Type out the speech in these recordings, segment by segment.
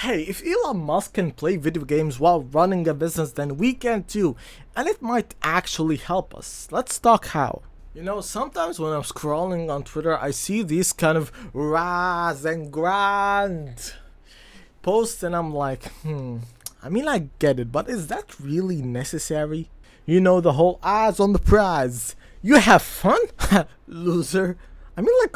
Hey, if Elon Musk can play video games while running a business, then we can too, and it might actually help us. Let's talk how. Sometimes when I'm scrolling on Twitter, I see these kind of raz and grand posts, and I'm like, I get it, but is that really necessary? The whole eyes on the prize. You have fun? Loser.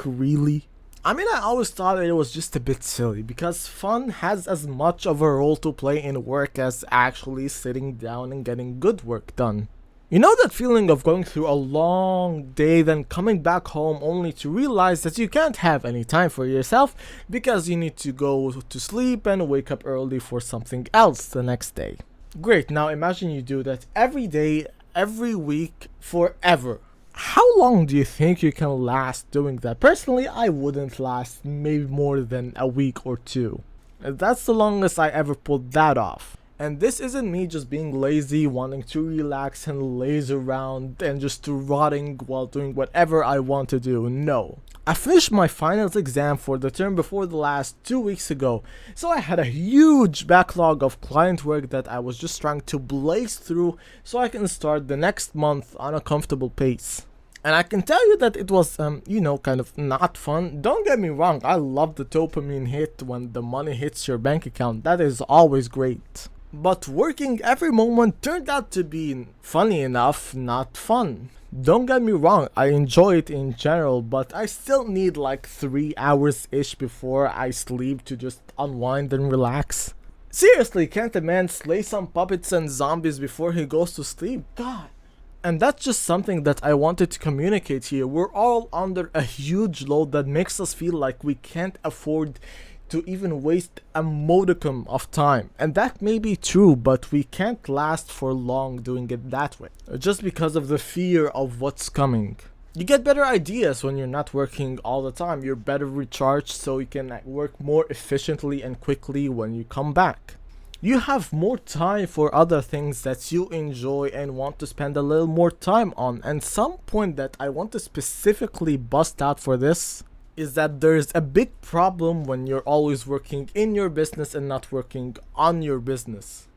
Really? I always thought it was just a bit silly because fun has as much of a role to play in work as actually sitting down and getting good work done. You know that feeling of going through a long day, then coming back home only to realize that you can't have any time for yourself because you need to go to sleep and wake up early for something else the next day. Great, now imagine you do that every day, every week, forever. How long do you think you can last doing that? Personally, I wouldn't last maybe more than a week or two. That's the longest I ever pulled that off. And this isn't me just being lazy, wanting to relax and laze around and just rotting while doing whatever I want to do. No. I finished my finals exam for the term before the last 2 weeks ago, so I had a huge backlog of client work that I was just trying to blaze through so I can start the next month on a comfortable pace. And I can tell you that it was, kind of not fun. Don't get me wrong, I love the dopamine hit when the money hits your bank account. That is always great. But working every moment turned out to be, funny enough, not fun. Don't get me wrong, I enjoy it in general, but I still need like 3 hours-ish before I sleep to just unwind and relax. Seriously, can't a man slay some puppets and zombies before he goes to sleep? God. And that's just something that I wanted to communicate here. We're all under a huge load that makes us feel like we can't afford to even waste a modicum of time. And that may be true, but we can't last for long doing it that way. Just because of the fear of what's coming. You get better ideas when you're not working all the time. You're better recharged so you can work more efficiently and quickly when you come back. You have more time for other things that you enjoy and want to spend a little more time on. And some point that I want to specifically bust out for this is that there's a big problem when you're always working in your business and not working on your business.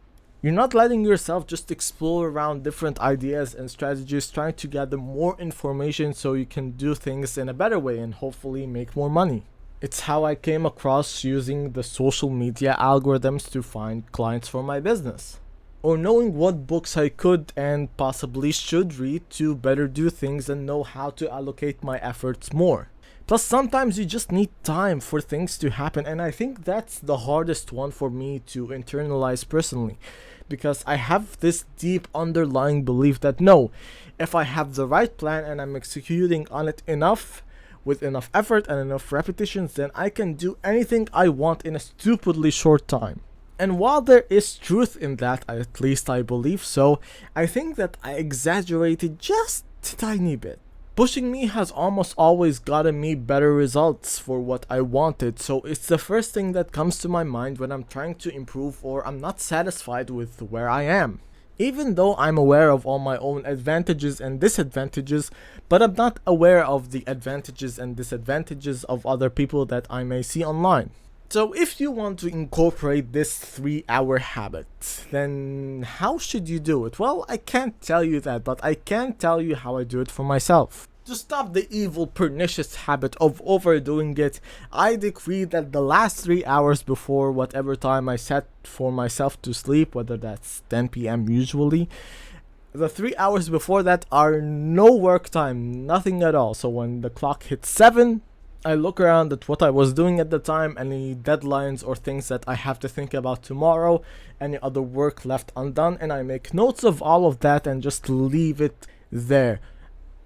You're not letting yourself just explore around different ideas and strategies, trying to gather more information so you can do things in a better way and hopefully make more money. It's how I came across using the social media algorithms to find clients for my business. Or knowing what books I could and possibly should read to better do things and know how to allocate my efforts more. Plus, sometimes you just need time for things to happen, and I think that's the hardest one for me to internalize personally. Because I have this deep underlying belief that no, if I have the right plan and I'm executing on it enough, with enough effort and enough repetitions, then I can do anything I want in a stupidly short time. And while there is truth in that, at least I believe so, I think that I exaggerated just a tiny bit. Pushing me has almost always gotten me better results for what I wanted, so it's the first thing that comes to my mind when I'm trying to improve or I'm not satisfied with where I am. Even though I'm aware of all my own advantages and disadvantages, but I'm not aware of the advantages and disadvantages of other people that I may see online. So if you want to incorporate this 3-hour habit, then how should you do it? Well, I can't tell you that, but I can tell you how I do it for myself. To stop the evil, pernicious habit of overdoing it, I decree that the last 3 hours before whatever time I set for myself to sleep, whether that's 10 p.m. usually, the 3 hours before that are no work time, nothing at all. So when the clock hits 7, I look around at what I was doing at the time, any deadlines or things that I have to think about tomorrow, any other work left undone, and I make notes of all of that and just leave it there.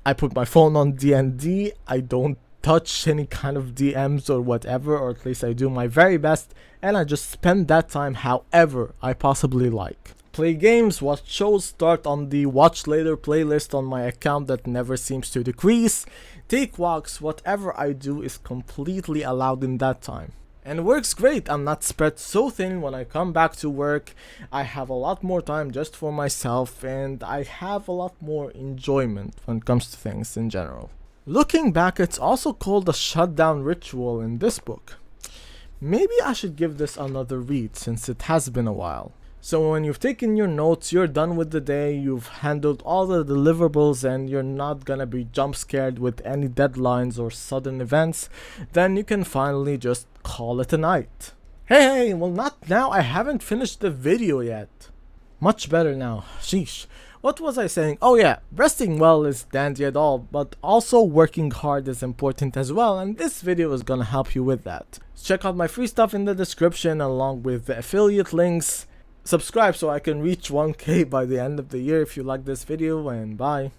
I put my phone on DND, I don't touch any kind of DMs or whatever, or at least I do my very best, and I just spend that time however I possibly like. Play games, watch shows, start on the watch later playlist on my account that never seems to decrease, take walks, whatever I do is completely allowed in that time. And it works great. I'm not spread so thin when I come back to work. I have a lot more time just for myself, and I have a lot more enjoyment when it comes to things in general. Looking back, it's also called a shutdown ritual in this book. Maybe I should give this another read since it has been a while. So when you've taken your notes, you're done with the day, you've handled all the deliverables, and you're not gonna be jump scared with any deadlines or sudden events, then you can finally just call it a night. Hey, well, not now, I haven't finished the video yet. Much better now. Sheesh. What was I saying? Oh yeah, resting well is dandy at all, but also working hard is important as well, and this video is gonna help you with that. Check out my free stuff in the description along with the affiliate links. Subscribe so I can reach 1K by the end of the year if you like this video, and bye.